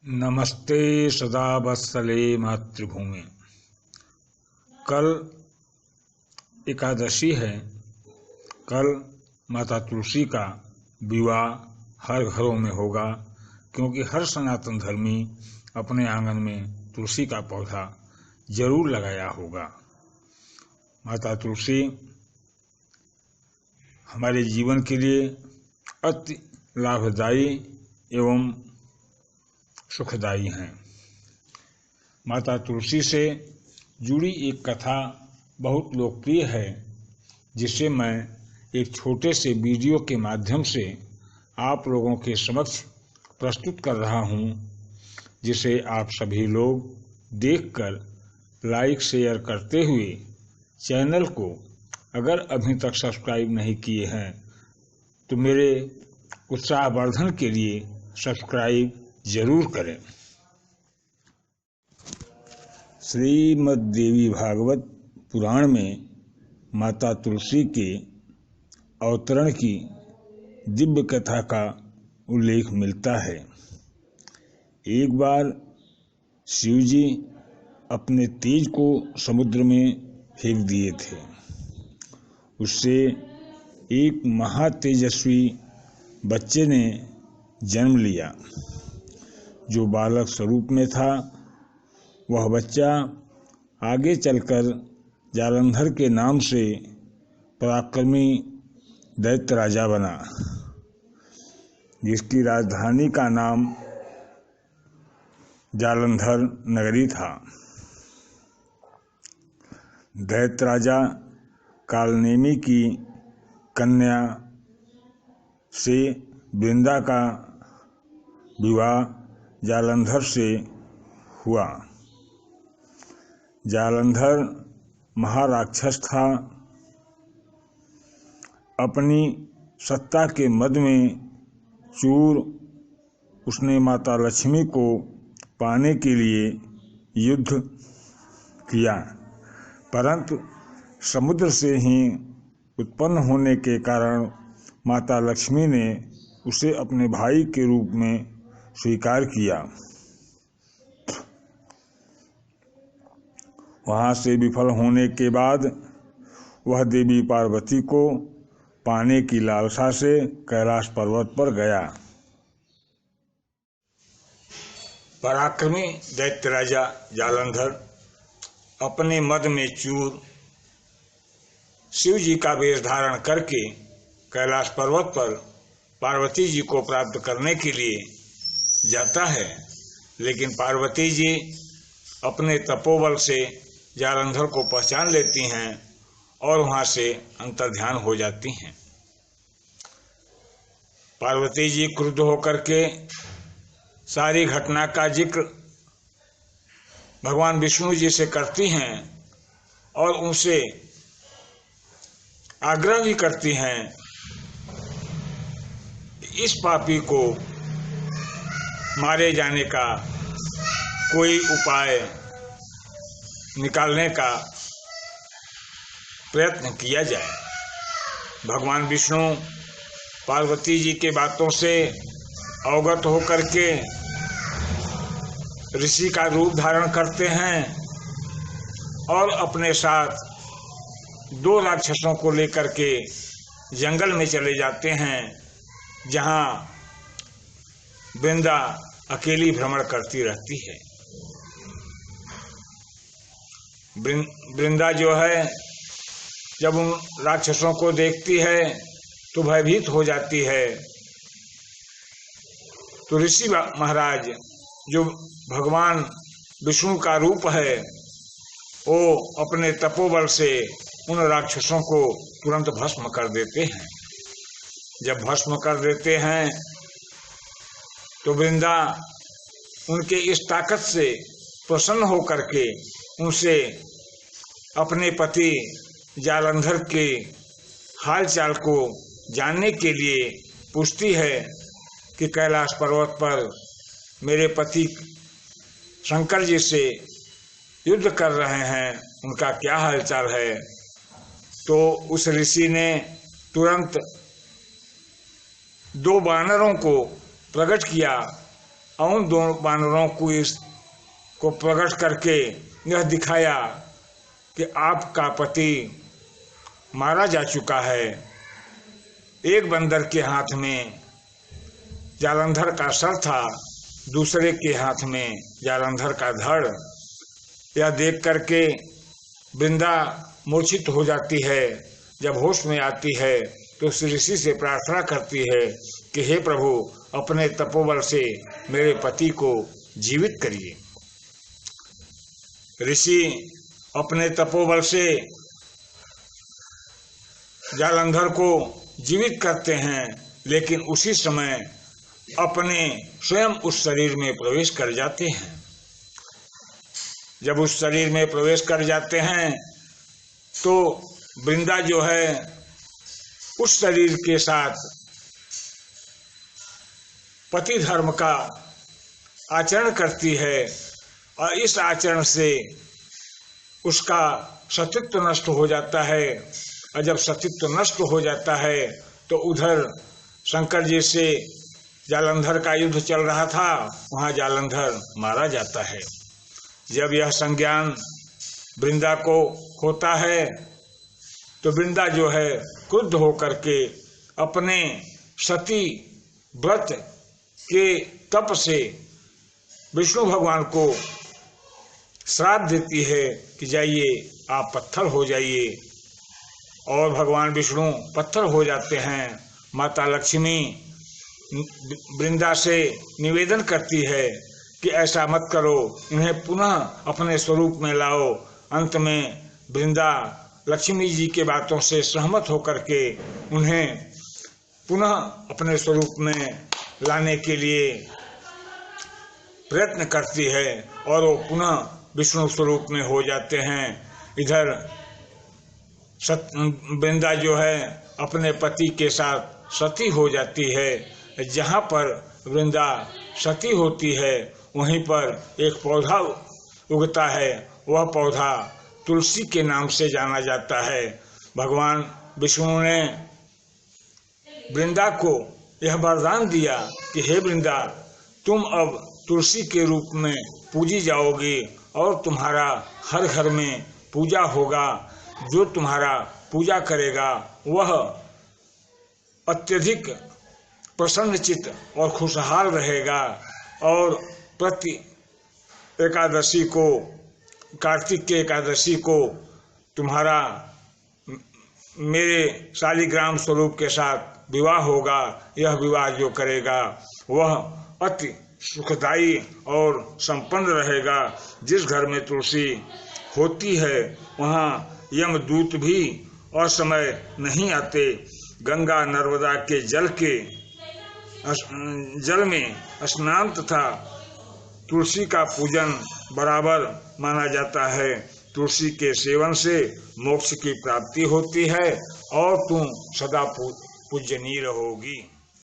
नमस्ते सदा वत्सले मातृभूमि। कल एकादशी है। कल माता तुलसी का विवाह हर घरों में होगा, क्योंकि हर सनातन धर्मी अपने आंगन में तुलसी का पौधा जरूर लगाया होगा। माता तुलसी हमारे जीवन के लिए अति लाभदायी एवं सुखदायी हैं। माता तुलसी से जुड़ी एक कथा बहुत लोकप्रिय है, जिसे मैं एक छोटे से वीडियो के माध्यम से आप लोगों के समक्ष प्रस्तुत कर रहा हूं, जिसे आप सभी लोग देखकर लाइक शेयर करते हुए चैनल को अगर अभी तक सब्सक्राइब नहीं किए हैं तो मेरे उत्साहवर्धन के लिए सब्सक्राइब जरूर करें। श्रीमद् देवी भागवत पुराण में माता तुलसी के अवतरण की दिव्य कथा का उल्लेख मिलता है। एक बार शिवजी अपने तेज को समुद्र में फेंक दिए थे। उससे एक महातेजस्वी बच्चे ने जन्म लिया, जो बालक स्वरूप में था। वह बच्चा आगे चलकर जालंधर के नाम से पराक्रमी दैत्य राजा बना, जिसकी राजधानी का नाम जालंधर नगरी था। दैत्य राजा कालनेमी की कन्या से वृंदा का विवाह जालंधर से हुआ। जालंधर महाराक्षस था। अपनी सत्ता के मद में चूर उसने माता लक्ष्मी को पाने के लिए युद्ध किया, परंतु समुद्र से ही उत्पन्न होने के कारण माता लक्ष्मी ने उसे अपने भाई के रूप में स्वीकार किया। वहां से विफल होने के बाद वह देवी पार्वती को पाने की लालसा से कैलाश पर्वत पर गया। पराक्रमी दैत्य राजा जालंधर अपने मद में चूर शिव जी का वेश धारण करके कैलाश पर्वत पर पार्वती जी को प्राप्त करने के लिए जाता है, लेकिन पार्वती जी अपने तपोबल से जालंधर को पहचान लेती हैं और वहां से अंतर्ध्यान हो जाती हैं। पार्वती जी क्रुद्ध होकर के सारी घटना का जिक्र भगवान विष्णु जी से करती हैं और उनसे आग्रह भी करती हैं कि इस पापी को मारे जाने का कोई उपाय निकालने का प्रयत्न किया जाए। भगवान विष्णु पार्वती जी के बातों से अवगत होकर के ऋषि का रूप धारण करते हैं और अपने साथ 2 राक्षसों को लेकर के जंगल में चले जाते हैं, जहां वृंदा अकेली भ्रमण करती रहती है। वृंदा जो है, जब उन राक्षसों को देखती है तो भयभीत हो जाती है। तो ऋषि महाराज, जो भगवान विष्णु का रूप है, वो अपने तपोबल से उन राक्षसों को तुरंत भस्म कर देते हैं। जब भस्म कर देते हैं तो वृंदा उनके इस ताकत से प्रसन्न होकर के उनसे अपने पति जालंधर के हालचाल को जानने के लिए पूछती है कि कैलाश पर्वत पर मेरे पति शंकर जी से युद्ध कर रहे हैं, उनका क्या हालचाल है। तो उस ऋषि ने तुरंत 2 वानरों को प्रकट किया और उन दोनों वानरों को प्रकट करके यह दिखाया कि आपका पति मारा जा चुका है। एक बंदर के हाथ में जालंधर का सर था, दूसरे के हाथ में जालंधर का धड़। यह देख करके वृंदा मूर्छित हो जाती है। जब होश में आती है तो उस ऋषि से प्रार्थना करती है कि हे प्रभु, अपने तपोबल से मेरे पति को जीवित करिए। ऋषि अपने तपोबल से जालंधर को जीवित करते हैं, लेकिन उसी समय अपने स्वयं उस शरीर में प्रवेश कर जाते हैं। जब उस शरीर में प्रवेश कर जाते हैं तो वृंदा जो है उस शरीर के साथ पति धर्म का आचरण करती है और इस आचरण से उसका सतीत्व नष्ट हो जाता है। और जब सतीत्व नष्ट हो जाता है तो उधर शंकर जी से जालंधर का युद्ध चल रहा था, वहां जालंधर मारा जाता है। जब यह संज्ञान वृंदा को होता है तो वृंदा जो है क्रुद्ध होकर के अपने सती व्रत के तप से विष्णु भगवान को श्राप देती है कि जाइए आप पत्थर हो जाइए। और भगवान विष्णु पत्थर हो जाते हैं। माता लक्ष्मी वृंदा से निवेदन करती है कि ऐसा मत करो, इन्हें पुनः अपने स्वरूप में लाओ। अंत में वृंदा लक्ष्मी जी के बातों से सहमत होकर के उन्हें पुनः अपने स्वरूप में लाने के लिए प्रयत्न करती है और वो पुनः विष्णु स्वरूप में हो जाते हैं। इधर वृंदा जो है अपने पति के साथ सती हो जाती है। जहाँ पर वृंदा सती होती है वहीं पर एक पौधा उगता है। वह पौधा तुलसी के नाम से जाना जाता है। भगवान विष्णु ने वृंदा को यह वरदान दिया कि हे वृंदा, तुम अब तुलसी के रूप में पूजी जाओगी और तुम्हारा हर घर में पूजा होगा। जो तुम्हारा पूजा करेगा वह अत्यधिक प्रसन्नचित्त और खुशहाल रहेगा। और प्रति एकादशी को, कार्तिक के एकादशी को तुम्हारा मेरे शालिग्राम स्वरूप के साथ विवाह होगा। यह विवाह जो करेगा वह अति सुखदायी और संपन्न रहेगा। जिस घर में तुलसी होती है वहाँ यमदूत भी असमय नहीं आते। गंगा नर्मदा के जल में स्नान तथा तुलसी का पूजन बराबर माना जाता है। तुलसी के सेवन से मोक्ष की प्राप्ति होती है और तुम सदा पूज्यनीय रहोगी।